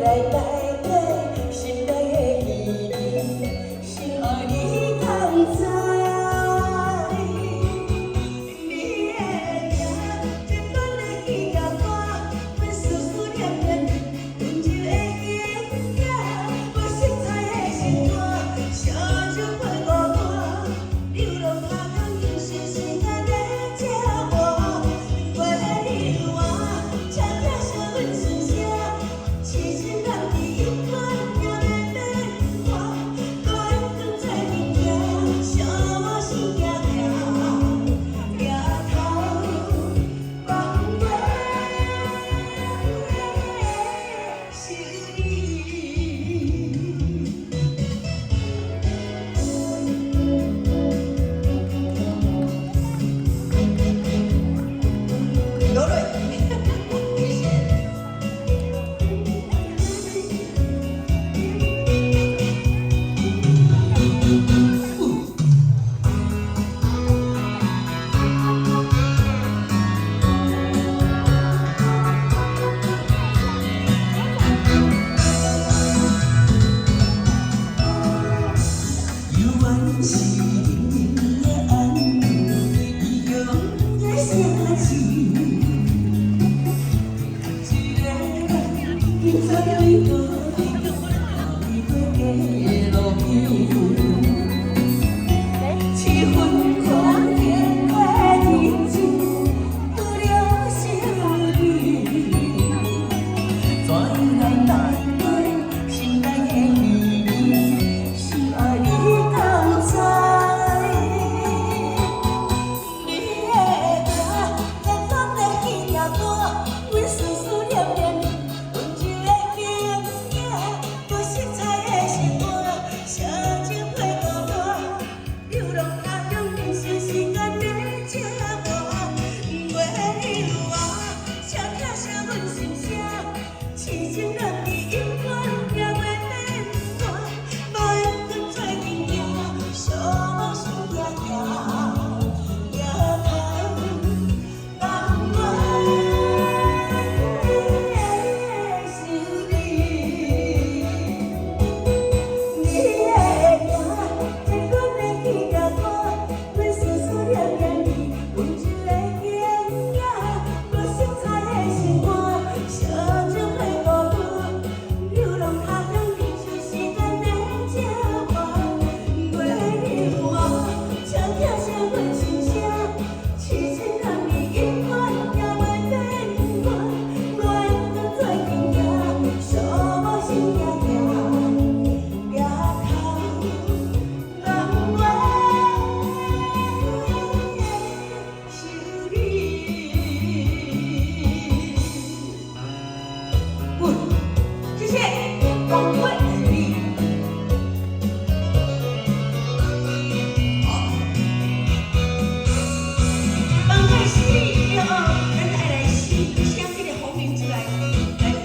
来带给心内的意义，心爱你同在。你的名，这段的枝叶花，阮思思念念，温柔的影影，我心彩的心肝，相照陪孤单，流浪下江，人生世间的折磨，过你我，请听上阮心声，痴情人伫永远也袂变化，孤人当作物件，相我心行行，抬头望月，是你。刘瑞，谢谢。犹原是你的安慰，伊用的声字，一个人在对过你，后悔过的路边。